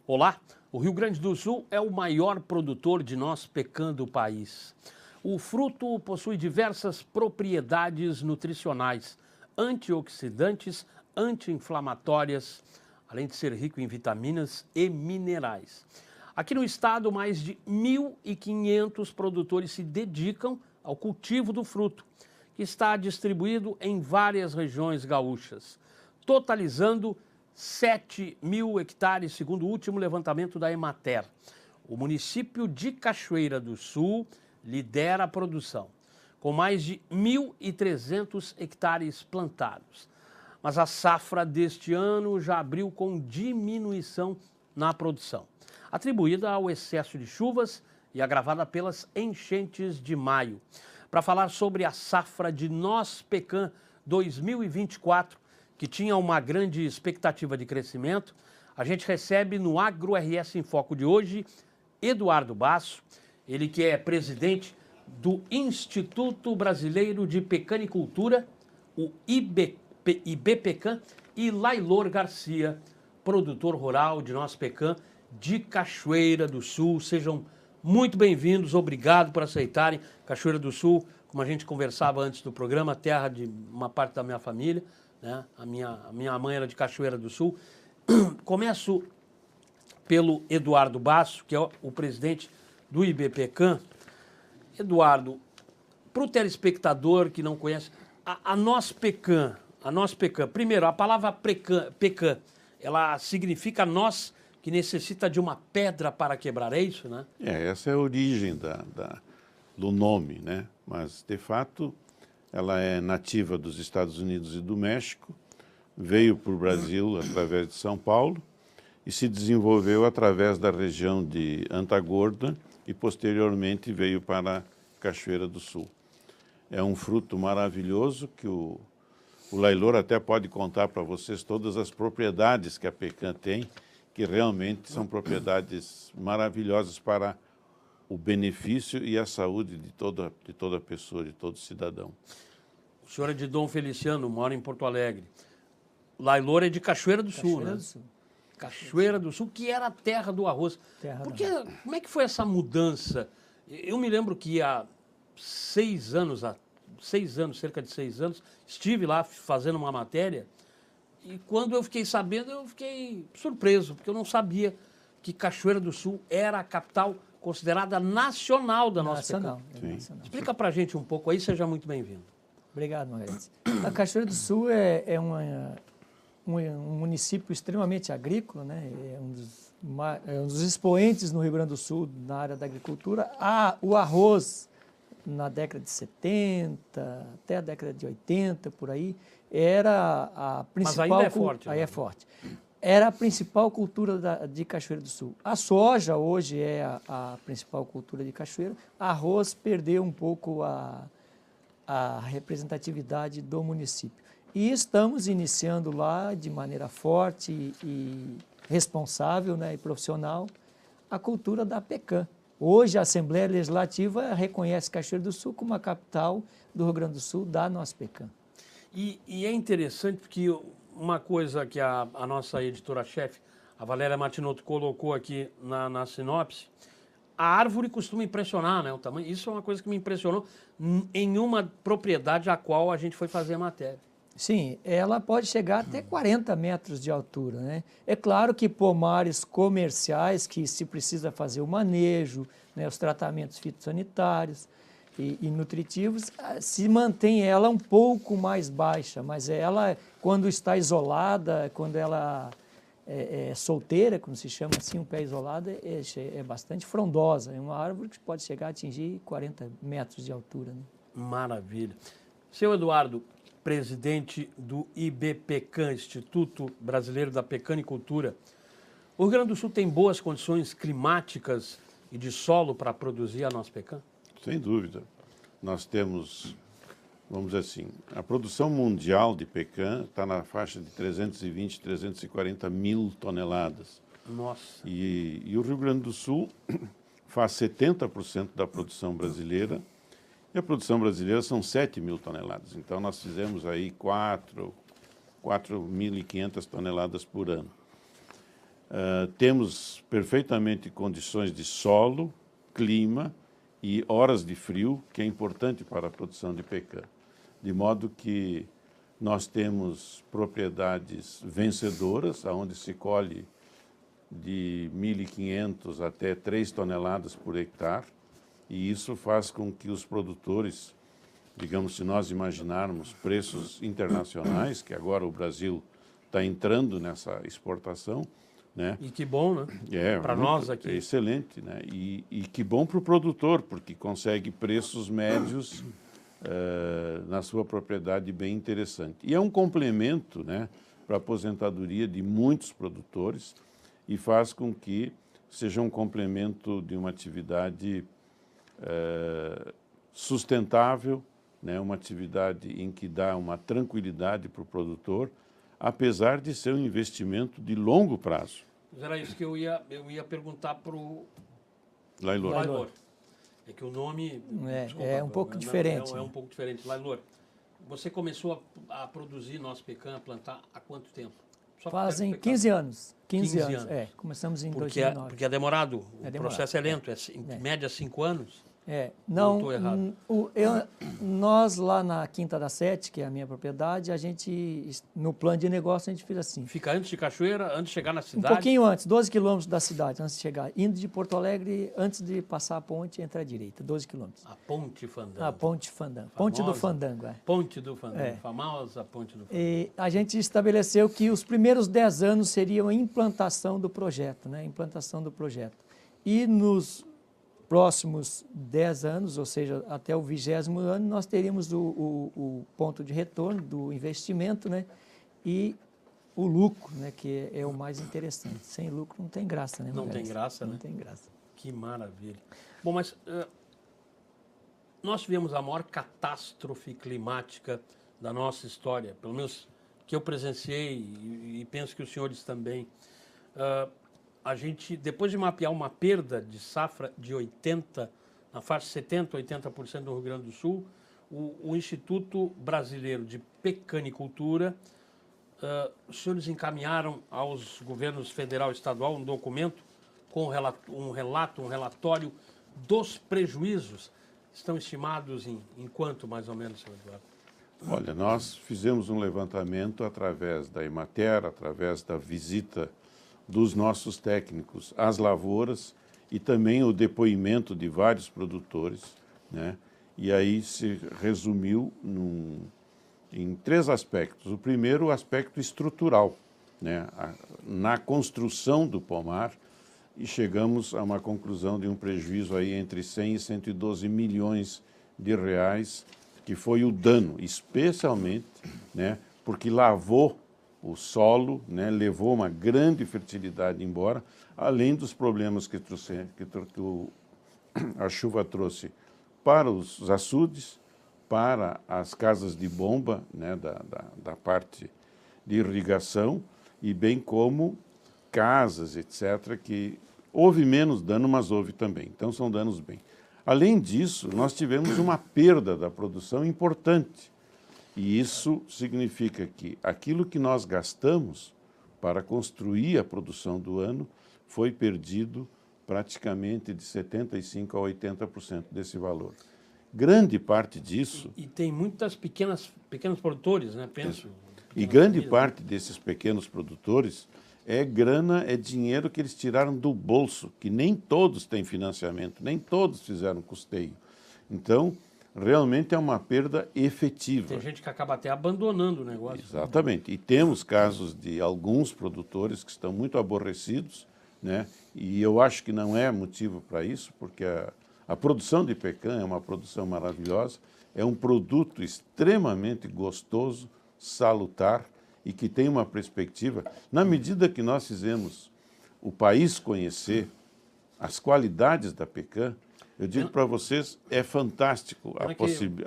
Olá, o Rio Grande do Sul é o maior produtor de noz pecan do país. O fruto possui diversas propriedades nutricionais, antioxidantes, anti-inflamatórias, além de ser rico em vitaminas e minerais. Aqui no estado, mais de 1.500 produtores se dedicam ao cultivo do fruto, que está distribuído em várias regiões gaúchas, totalizando 7.000 hectares, segundo o último levantamento da Emater. O município de Cachoeira do Sul lidera a produção, com mais de 1.300 hectares plantados. Mas a safra deste ano já abriu com diminuição na produção, atribuída ao excesso de chuvas e agravada pelas enchentes de maio. Para falar sobre a safra de noz pecan 2024, que tinha uma grande expectativa de crescimento, a gente recebe no Agro RS em Foco de hoje Eduardo Basso, ele que é presidente do Instituto Brasileiro de Pecanicultura, o IBPECAN, e Lailor Garcia, produtor rural de noz pecan de Cachoeira do Sul. Sejam muito bem-vindos, obrigado por aceitarem. Cachoeira do Sul, como a gente conversava antes do programa, terra de uma parte da minha família, né? A minha mãe era de Cachoeira do Sul. Começo pelo Eduardo Basso, que é o presidente do IBPECAN. Eduardo, para o telespectador que não conhece, a noz pecan, primeiro, a palavra pecan, ela significa noz que necessita de uma pedra para quebrar, é isso, né? Essa é a origem do nome, né? Mas, de fato, ela é nativa dos Estados Unidos e do México, veio para o Brasil através de São Paulo e se desenvolveu através da região de Antagorda e, posteriormente, veio para Cachoeira do Sul. É um fruto maravilhoso que o Lailor até pode contar para vocês todas as propriedades que a pecan tem, que realmente são propriedades maravilhosas para o benefício e a saúde de toda pessoa, de todo cidadão. O senhor é de Dom Feliciano, mora em Porto Alegre. Lailor é de Cachoeira do Sul, né? Cachoeira do Sul, que era a terra do arroz. Como é que foi essa mudança? Eu me lembro que há 6 anos, cerca de 6 anos, estive lá fazendo uma matéria e quando eu fiquei sabendo, eu fiquei surpreso, porque eu não sabia que Cachoeira do Sul era a capital considerada nacional da nossa pecan. Explica pra gente um pouco aí, seja muito bem-vindo. Obrigado, Margarete. A Cachoeira do Sul é um município extremamente agrícola, né? É um dos expoentes no Rio Grande do Sul na área da agricultura. O arroz, na década de 70, até a década de 80, por aí, era a principal... Mas ainda é forte. Aí é forte. Era a principal cultura de Cachoeira do Sul. A soja hoje é a principal cultura de Cachoeira. Arroz perdeu um pouco a representatividade do município. E estamos iniciando lá de maneira forte e responsável, né, e profissional a cultura da pecan. Hoje a Assembleia Legislativa reconhece Cachoeira do Sul como a capital do Rio Grande do Sul da noz pecan. E é interessante porque uma coisa que a nossa editora-chefe, a Valéria Martinotto, colocou aqui na sinopse, a árvore costuma impressionar, né, o tamanho. Isso é uma coisa que me impressionou em uma propriedade a qual a gente foi fazer a matéria. Sim, ela pode chegar até 40 metros de altura, né? É claro que pomares comerciais, que se precisa fazer o manejo, né, os tratamentos fitossanitários e nutritivos, se mantém ela um pouco mais baixa, mas ela, quando está isolada, quando ela é solteira, como se chama assim, um pé isolado, é bastante frondosa. É uma árvore que pode chegar a atingir 40 metros de altura, né? Maravilha. Seu Eduardo, presidente do IBPECAN, Instituto Brasileiro da Pecanicultura, o Rio Grande do Sul tem boas condições climáticas e de solo para produzir a noz pecan? Sem dúvida. Nós temos, vamos dizer assim, a produção mundial de pecan está na faixa de 320, 340 mil toneladas. Nossa. E o Rio Grande do Sul faz 70% da produção brasileira. E a produção brasileira são 7.000 toneladas. Então, nós fizemos aí 4.500 toneladas por ano. temos perfeitamente condições de solo, clima e horas de frio, que é importante para a produção de pecan. De modo que nós temos propriedades vencedoras, onde se colhe de 1.500 até 3 toneladas por hectare, e isso faz com que os produtores, digamos, se nós imaginarmos preços internacionais, que agora o Brasil está entrando nessa exportação, né? E que bom, né? Para nós aqui. É excelente, né? E que bom para o produtor, porque consegue preços médios na sua propriedade bem interessante. E é um complemento, né, para a aposentadoria de muitos produtores e faz com que seja um complemento de uma atividade sustentável, né, uma atividade em que dá uma tranquilidade para o produtor, apesar de ser um investimento de longo prazo. Mas era isso que eu ia perguntar para o Lailor. Lailor. É que o nome... é um pouco diferente. É um pouco diferente. Lailor, você começou a produzir nosso pecan, a plantar há quanto tempo? Fazem 15 anos. 15 anos. É, começamos em porque 2009. Porque é demorado. É demorado. O processo é lento. Em média 5 anos. Não estou errado. Nós lá na Quinta da Sete, que é a minha propriedade, a gente, no plano de negócio, a gente fez assim. Fica antes de Cachoeira, antes de chegar na Um cidade? pouquinho antes, 12 quilômetros da cidade, antes de chegar. Indo de Porto Alegre, antes de passar a ponte, entra à direita, 12 quilômetros. A Ponte Fandango. A Ponte Fandango. Ponte do Fandango, Ponte do Fandango. Famosa Ponte do Fandango. E a gente estabeleceu que os primeiros 10 anos seriam a implantação do projeto, né? Implantação do projeto. E nos próximos 10 anos, ou seja, até o 20º ano, nós teríamos o ponto de retorno do investimento, né? E o lucro, né? Que é o mais interessante. Sem lucro não tem graça, né? Não tem graça, né? Não tem graça. Que maravilha. Bom, mas nós tivemos a maior catástrofe climática da nossa história, pelo menos que eu presenciei e penso que os senhores também. A gente, depois de mapear uma perda de safra de 80%, na faixa 70%, 80% no Rio Grande do Sul, o Instituto Brasileiro de Pecanicultura, os senhores encaminharam aos governos federal e estadual um documento com um relatório dos prejuízos. Estão estimados em quanto, mais ou menos, senhor Eduardo? Olha, nós fizemos um levantamento através da Emater, através da visita dos nossos técnicos às lavouras e também o depoimento de vários produtores, né? E aí se resumiu em 3 aspectos. O primeiro, o aspecto estrutural, né? Na construção do pomar, e chegamos a uma conclusão de um prejuízo aí entre 100 e 112 milhões de reais, que foi o dano, especialmente, né, porque lavou o solo, né, levou uma grande fertilidade embora, além dos problemas que a chuva trouxe para os açudes, para as casas de bomba, né, da parte de irrigação, e bem como casas, etc., que houve menos dano, mas houve também. Então, são danos bem. Além disso, nós tivemos uma perda da produção importante. E isso significa que aquilo que nós gastamos para construir a produção do ano foi perdido praticamente de 75% a 80% desse valor. Grande parte disso... E tem muitas pequenos produtores, né? Penso. E grande parte desses pequenos produtores é dinheiro que eles tiraram do bolso, que nem todos têm financiamento, nem todos fizeram custeio. Então, realmente é uma perda efetiva. Tem gente que acaba até abandonando o negócio. Exatamente. E temos casos de alguns produtores que estão muito aborrecidos, né? E eu acho que não é motivo para isso, porque a produção de pecan é uma produção maravilhosa, é um produto extremamente gostoso, salutar e que tem uma perspectiva. Na medida que nós fizemos o país conhecer as qualidades da pecan, eu digo para vocês, é fantástico a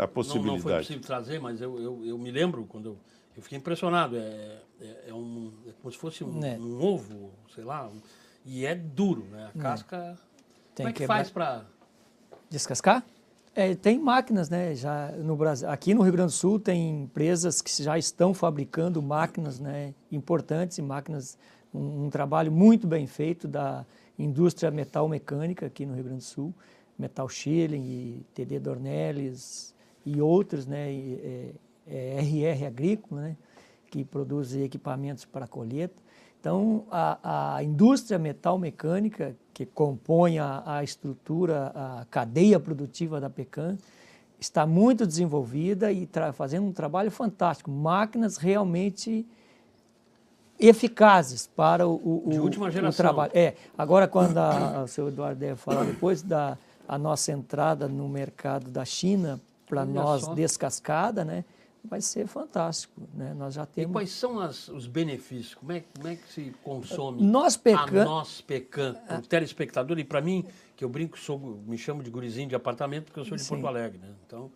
possibilidade. Não foi possível trazer, mas eu me lembro, quando eu fiquei impressionado. É como se fosse um ovo, sei lá, e é duro, né? A casca... Como é que faz para... Descascar? Tem máquinas, né? Já no Brasil, aqui no Rio Grande do Sul tem empresas que já estão fabricando máquinas, né, importantes e máquinas um trabalho muito bem feito da indústria metal-mecânica aqui no Rio Grande do Sul, Metal Schilling e TD Dornelles e outros, né, RR Agrícola, né, que produz equipamentos para colheita. Então, a indústria metal-mecânica, que compõe a estrutura, a cadeia produtiva da Pecam, está muito desenvolvida e fazendo um trabalho fantástico. Máquinas realmente eficazes para de última geração. O trabalho. Agora, quando o senhor Eduardo deve falar depois a nossa entrada no mercado da China para nós descascada, né? Vai ser fantástico, né? Nós já temos... E quais são os benefícios? Como é que se consome Nós Pecam, o telespectador? E para mim, que eu brinco, me chamo de gurizinho de apartamento porque eu sou de Porto Alegre, né? Então,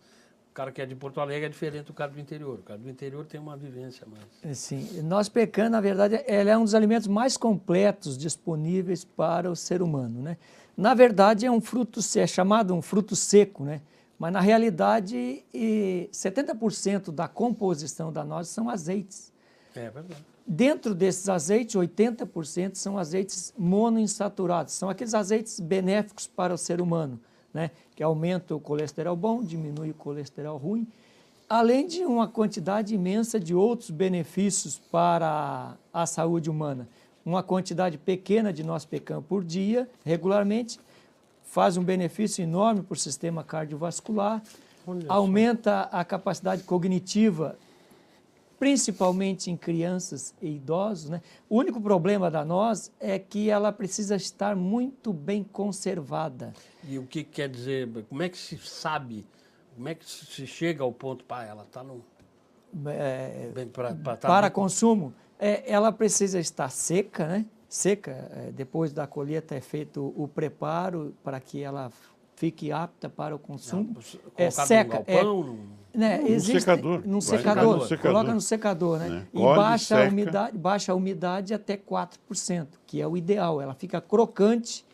o cara que é de Porto Alegre é diferente do cara do interior. O cara do interior tem uma vivência mais... Sim. Nós Pecam, na verdade, ela é um dos alimentos mais completos disponíveis para o ser humano, né? Na verdade, é chamado um fruto seco, né? Mas, na realidade, 70% da composição da noz são azeites. É verdade. Dentro desses azeites, 80% são azeites monoinsaturados. São aqueles azeites benéficos para o ser humano, né? Que aumenta o colesterol bom, diminui o colesterol ruim, além de uma quantidade imensa de outros benefícios para a saúde humana. Uma quantidade pequena de noz Pecam por dia, regularmente, faz um benefício enorme para o sistema cardiovascular, aumenta a capacidade cognitiva, principalmente em crianças e idosos, né? O único problema da noz é que ela precisa estar muito bem conservada. E o que quer dizer, como é que se sabe, como é que se chega ao ponto, ela está no... para consumo, ela precisa estar seca, né? Seca, depois da colheita é feito o preparo para que ela fique apta para o consumo. Seca, num secador, coloca no secador, né? E baixa a umidade até 4%, que é o ideal. Ela fica crocante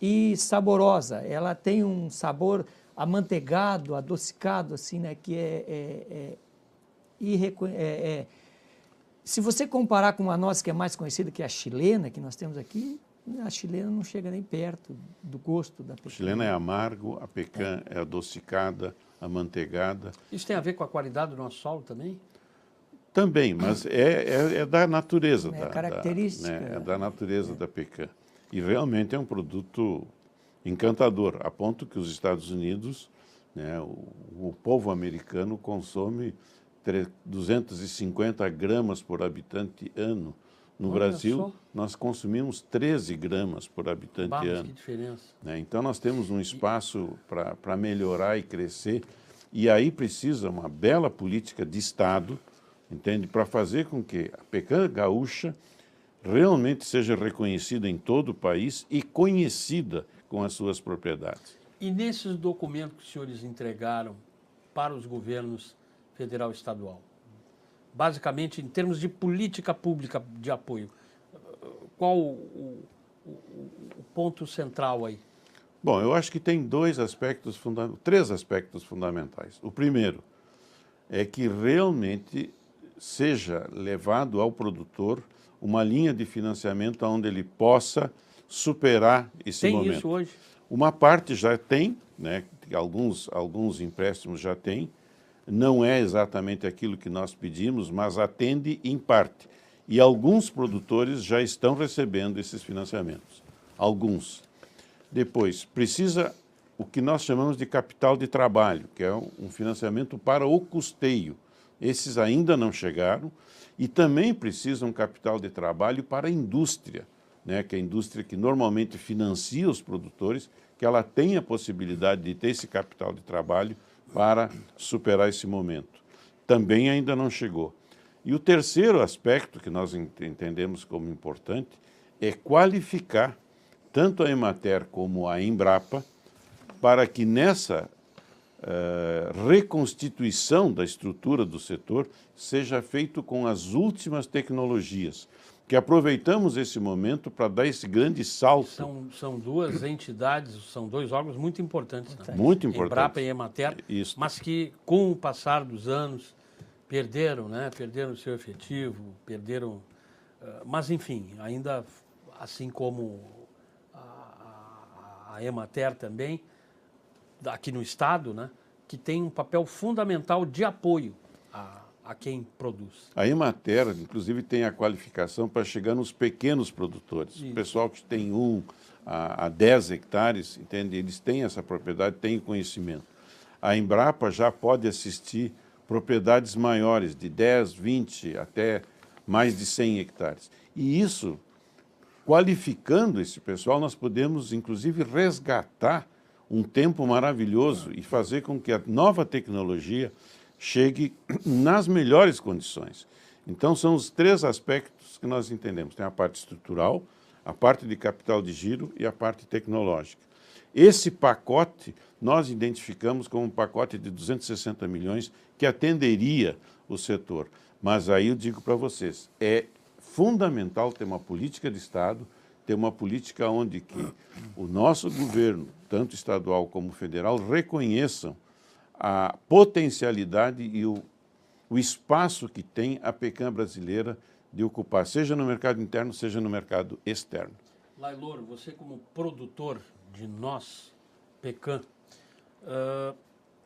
e saborosa. Ela tem um sabor amanteigado, adocicado, assim, né? Que se você comparar com uma noz que é mais conhecida, que é a chilena, que nós temos aqui, a chilena não chega nem perto do gosto da Pecam. A chilena é amargo, a Pecam é adocicada, amanteigada. Isso tem a ver com a qualidade do nosso solo também? Também, mas é da natureza. Característica. É da natureza da Pecam. E realmente é um produto encantador, a ponto que os Estados Unidos, né, o povo americano consome 250 gramas por habitante ano. No Brasil, nós consumimos 13 gramas por habitante ano. Que diferença. Então, nós temos um espaço para melhorar e crescer. E aí precisa uma bela política de Estado, entende? Para fazer com que a Pecam gaúcha realmente seja reconhecida em todo o país e conhecida com as suas propriedades. E nesses documentos que os senhores entregaram para os governos federal e estadual, basicamente, em termos de política pública de apoio, qual o ponto central aí? Bom, eu acho que tem três aspectos fundamentais. O primeiro é que realmente seja levado ao produtor uma linha de financiamento onde ele possa superar esse momento. Tem isso hoje? Uma parte já tem, né? Alguns empréstimos já têm. Não é exatamente aquilo que nós pedimos, mas atende em parte. E alguns produtores já estão recebendo esses financiamentos. Alguns. Depois, precisa o que nós chamamos de capital de trabalho, que é um financiamento para o custeio. Esses ainda não chegaram. E também precisa um capital de trabalho para a indústria, né? Que é a indústria que normalmente financia os produtores, que ela tenha a possibilidade de ter esse capital de trabalho para superar esse momento. Também ainda não chegou. E o terceiro aspecto que nós entendemos como importante é qualificar tanto a Emater como a Embrapa para que nessa reconstituição da estrutura do setor seja feito com as últimas tecnologias, que aproveitamos esse momento para dar esse grande salto. São duas entidades, são dois órgãos muito importantes. Né? Muito importantes. Embrapa e Emater, mas que com o passar dos anos perderam, né? Perderam o seu efetivo, perderam Mas, enfim, ainda assim como a Emater também, aqui no Estado, né, que tem um papel fundamental de apoio a quem produz. A Emater, inclusive, tem a qualificação para chegar nos pequenos produtores. Isso. O pessoal que tem 1 a 10 hectares, entende? Eles têm essa propriedade, têm conhecimento. A Embrapa já pode assistir propriedades maiores, de 10, 20, até mais de 100 hectares. E isso, qualificando esse pessoal, nós podemos, inclusive, resgatar um tempo maravilhoso e fazer com que a nova tecnologia chegue nas melhores condições. Então, são os 3 aspectos que nós entendemos. Tem a parte estrutural, a parte de capital de giro e a parte tecnológica. Esse pacote nós identificamos como um pacote de 260 milhões que atenderia o setor. Mas aí eu digo para vocês, é fundamental ter uma política de Estado, ter uma política onde que o nosso governo, tanto estadual como federal, reconheçam a potencialidade e o espaço que tem a pecan brasileira de ocupar, seja no mercado interno, seja no mercado externo. Lailor, você como produtor de noz pecan,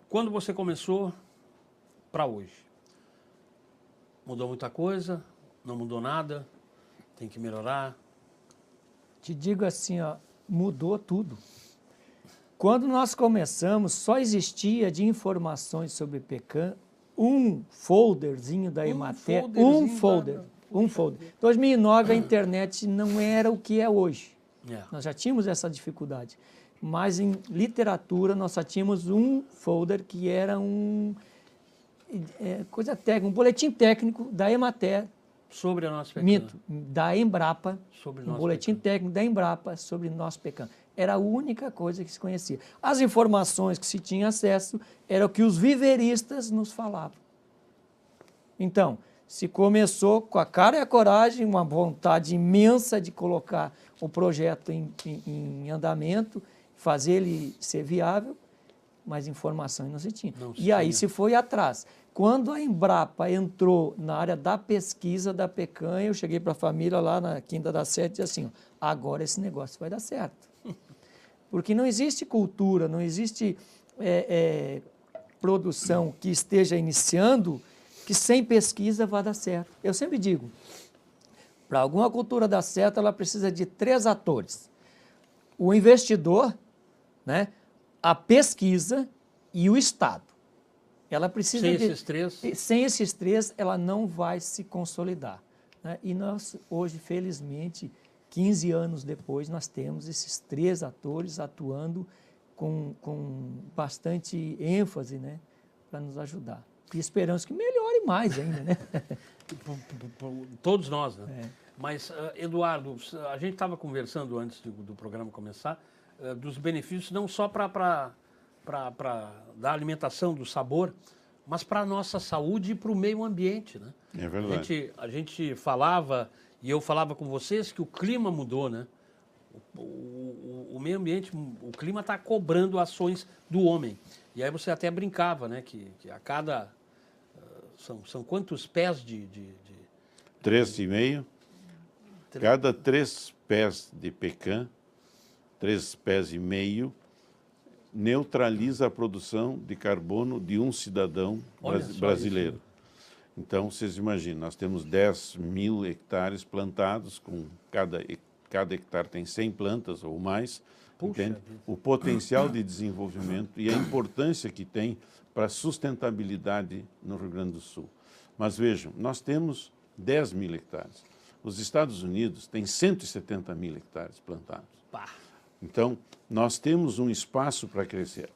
quando você começou para hoje, mudou muita coisa? Não mudou nada? Tem que melhorar? Te digo assim, ó, mudou tudo. Quando nós começamos, só existia de informações sobre pecan um folderzinho da Emater, um folder. 2009 a internet não era o que é hoje. Nós já tínhamos essa dificuldade. Mas em literatura nós só tínhamos um folder que era coisa técnica, um boletim técnico da Emater. Sobre a noz pecan. Minto, da Embrapa, Sobre um boletim técnico da Embrapa sobre noz pecan. Era a única coisa que se conhecia. As informações que se tinha acesso eram o que os viveristas nos falavam. Então, se começou com a cara e a coragem, uma vontade imensa de colocar o projeto em andamento, fazer ele ser viável, mas informações não se tinha. E aí se foi atrás. Quando a Embrapa entrou na área da pesquisa da pecan, eu cheguei para a família lá na Quinta da Sete e disse assim, agora esse negócio vai dar certo. Porque não existe cultura, não existe produção que esteja iniciando que sem pesquisa vai dar certo. Eu sempre digo, para alguma cultura dar certo, ela precisa de 3 atores. O investidor, né, a pesquisa e o Estado. Ela precisa sem esses três, ela não vai se consolidar. Né? E nós, hoje, felizmente, 15 anos depois, nós temos esses 3 atores atuando com bastante ênfase, né, para nos ajudar. E esperamos que melhore mais ainda, né? Todos nós, né? Mas, Eduardo, a gente estava conversando antes do programa começar, dos benefícios não só para da alimentação, do sabor, mas para a nossa saúde e para o meio ambiente, né? É verdade. A gente falava, e eu falava com vocês, que o clima mudou, né? O meio ambiente, o clima está cobrando ações do homem. E aí você até brincava, né? Que a cada... São quantos pés de 3,5. Cada 3 pés de pecan, 3,5 pés, neutraliza a produção de carbono de um cidadão brasileiro. Então, vocês imaginam, nós temos 10.000 hectares plantados, com cada hectare tem 100 plantas ou mais. Entende? O potencial de desenvolvimento e a importância que tem para a sustentabilidade no Rio Grande do Sul. Mas vejam, nós temos 10.000 hectares. Os Estados Unidos têm 170.000 hectares plantados. Então, nós temos um espaço para crescer.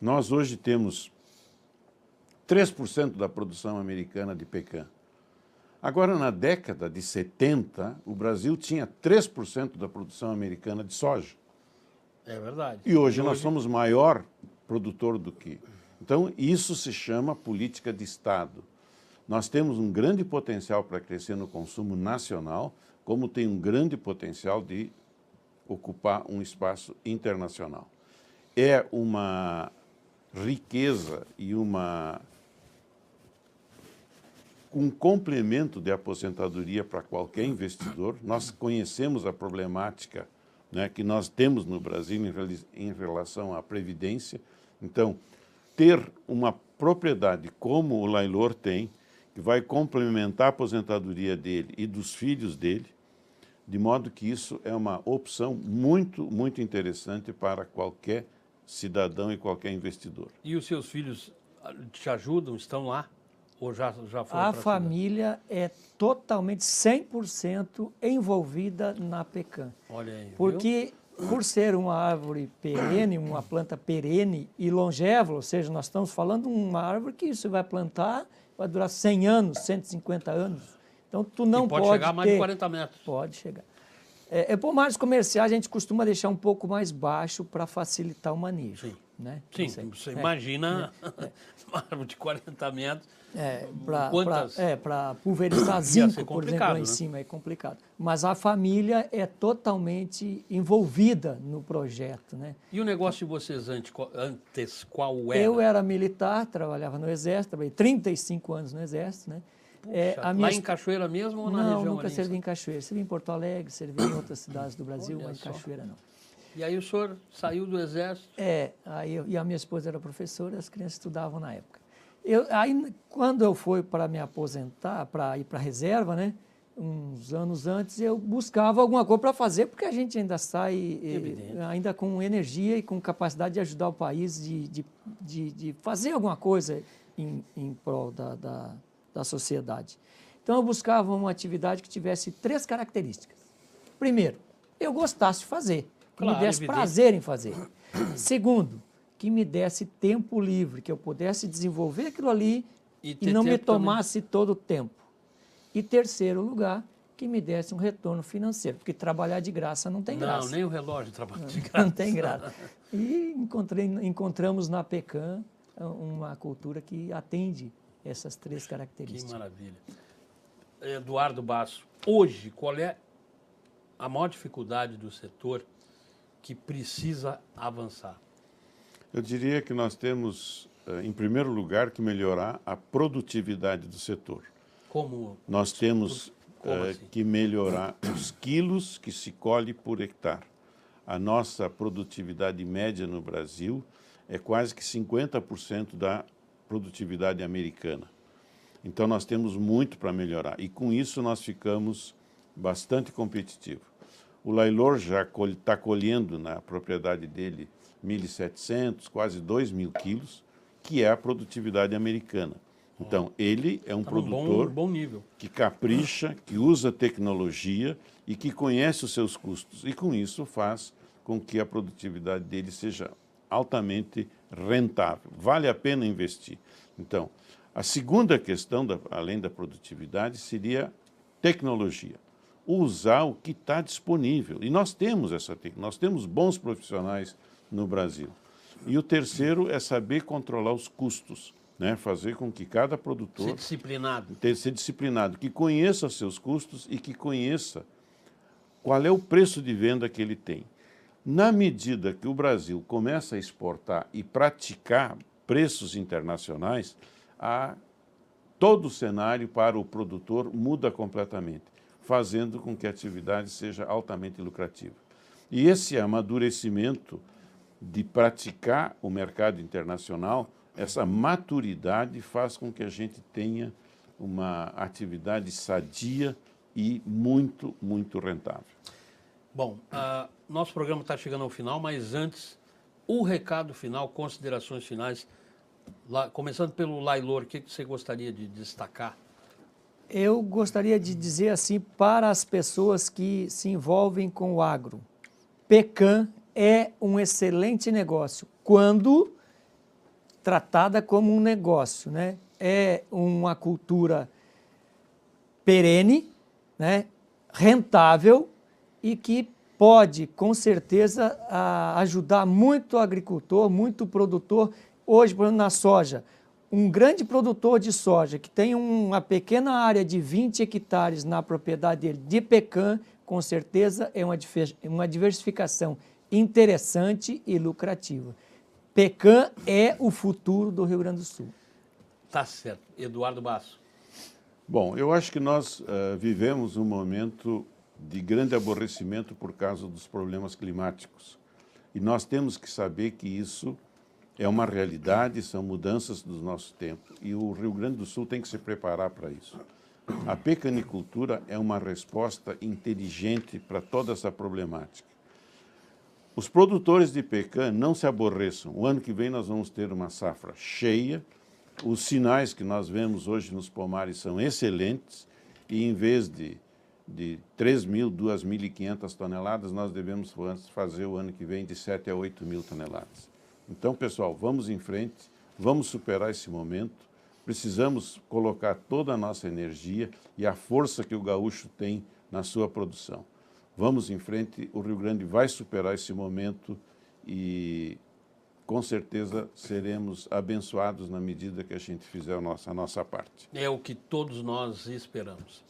Nós hoje temos 3% da produção americana de pecan. Agora, na década de 70, o Brasil tinha 3% da produção americana de soja. É verdade. E hoje nós somos maior produtor do que... Então, isso se chama política de Estado. Nós temos um grande potencial para crescer no consumo nacional, como tem um grande potencial de ocupar um espaço internacional. É uma riqueza e uma um complemento de aposentadoria para qualquer investidor. Nós conhecemos a problemática, né, que nós temos no Brasil em relação à previdência. Então, ter uma propriedade como o Lailor tem, que vai complementar a aposentadoria dele e dos filhos dele, de modo que isso é uma opção muito, muito interessante para qualquer cidadão e qualquer investidor. E os seus filhos te ajudam, estão lá? Ou já foram A família é totalmente 100% envolvida na pecan. Olha aí, Porque por ser uma árvore perene, uma planta perene e longeva, ou seja, nós estamos falando de uma árvore que você vai plantar, vai durar 100 anos, 150 anos. Então, tu não pode chegar a mais de 40 metros. Pode chegar. Pomares comerciais a gente costuma deixar um pouco mais baixo para facilitar o manejo. Sim, né? sim, você imagina uma árvore de 40 metros. Para pulverizar zinco, por exemplo, lá em né? cima é complicado. Mas a família é totalmente envolvida no projeto, né? E o negócio de vocês antes qual era? Eu era militar, trabalhava no Exército, trabalhei 35 anos no Exército, né? Puxa, lá em Cachoeira mesmo ou na região? Não, nunca servi em Cachoeira. Servi em Porto Alegre, servi em outras cidades do Brasil, mas em Cachoeira não. E aí o senhor saiu do Exército? E a minha esposa era professora, as crianças estudavam na época. Aí, quando eu fui para me aposentar, para ir para a reserva, né, uns anos antes, eu buscava alguma coisa para fazer, porque a gente ainda sai ainda com energia e com capacidade de ajudar o país, de fazer alguma coisa em prol da sociedade. Então, eu buscava uma atividade que tivesse 3 características. Primeiro, eu gostasse de fazer, que me desse prazer em fazer. Segundo, que me desse tempo livre, que eu pudesse desenvolver aquilo ali e não me tomasse todo o tempo. E terceiro lugar, que me desse um retorno financeiro, porque trabalhar de graça não tem graça. Não, nem o relógio trabalha de graça. Não tem graça. E encontramos na pecan uma cultura que atende essas 3 características. Que maravilha. Eduardo Basso, hoje, qual é a maior dificuldade do setor que precisa avançar? Eu diria que nós temos, em primeiro lugar, que melhorar a produtividade do setor. Como? Nós temos assim? que melhorar os quilos que se colhe por hectare. A nossa produtividade média no Brasil é quase que 50% da produtividade americana. Então, nós temos muito para melhorar. E, com isso, nós ficamos bastante competitivos. O Lailor já está colhendo na propriedade dele 1.700, quase 2.000 quilos, que é a produtividade americana. Então, ele é um produtor bom nível, que capricha, que usa tecnologia e que conhece os seus custos. E, com isso, faz com que a produtividade dele seja altamente rentável. Vale a pena investir. Então, a segunda questão, além da produtividade, seria tecnologia. Usar o que está disponível. E nós temos nós temos bons profissionais no Brasil. E o terceiro é saber controlar os custos, né? Fazer com que cada produtor... Ser disciplinado, que conheça seus custos e que conheça qual é o preço de venda que ele tem. Na medida que o Brasil começa a exportar e praticar preços internacionais, todo o cenário para o produtor muda completamente, fazendo com que a atividade seja altamente lucrativa. E esse amadurecimento de praticar o mercado internacional, essa maturidade faz com que a gente tenha uma atividade sadia e muito, muito rentável. Bom, nosso programa está chegando ao final, mas antes, o recado final, considerações finais, começando pelo Lailor, o que você gostaria de destacar? Eu gostaria de dizer assim para as pessoas que se envolvem com o agro, pecan é um excelente negócio quando tratada como um negócio, né? É uma cultura perene, né? Rentável e que pode, com certeza, ajudar muito o agricultor, muito o produtor. Hoje, por exemplo, na soja, um grande produtor de soja que tem uma pequena área de 20 hectares na propriedade dele de pecan, com certeza é uma diversificação interessante e lucrativa. Pecan é o futuro do Rio Grande do Sul. Tá certo. Eduardo Basso. Bom, eu acho que nós vivemos um momento de grande aborrecimento por causa dos problemas climáticos. E nós temos que saber que isso é uma realidade, são mudanças do nosso tempo. E o Rio Grande do Sul tem que se preparar para isso. A pecanicultura é uma resposta inteligente para toda essa problemática. Os produtores de pecan não se aborreçam. O ano que vem nós vamos ter uma safra cheia. Os sinais que nós vemos hoje nos pomares são excelentes. E em vez de 3.000, 2.500 toneladas, nós devemos fazer o ano que vem de 7 a 8.000 toneladas. Então, pessoal, vamos em frente, vamos superar esse momento. Precisamos colocar toda a nossa energia e a força que o gaúcho tem na sua produção. Vamos em frente, o Rio Grande vai superar esse momento e, com certeza, seremos abençoados na medida que a gente fizer a nossa parte. É o que todos nós esperamos.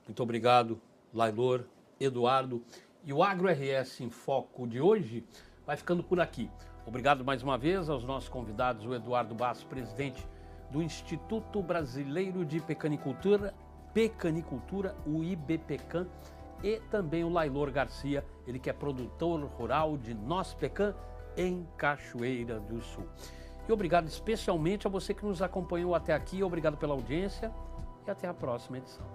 Muito obrigado, Lailor, Eduardo. E o AgroRS em Foco de hoje vai ficando por aqui. Obrigado mais uma vez aos nossos convidados, o Eduardo Basso, presidente do Instituto Brasileiro de Pecanicultura, o IBPECAN, e também o Lailor Garcia, ele que é produtor rural de noz pecan em Cachoeira do Sul. E obrigado especialmente a você que nos acompanhou até aqui, obrigado pela audiência e até a próxima edição.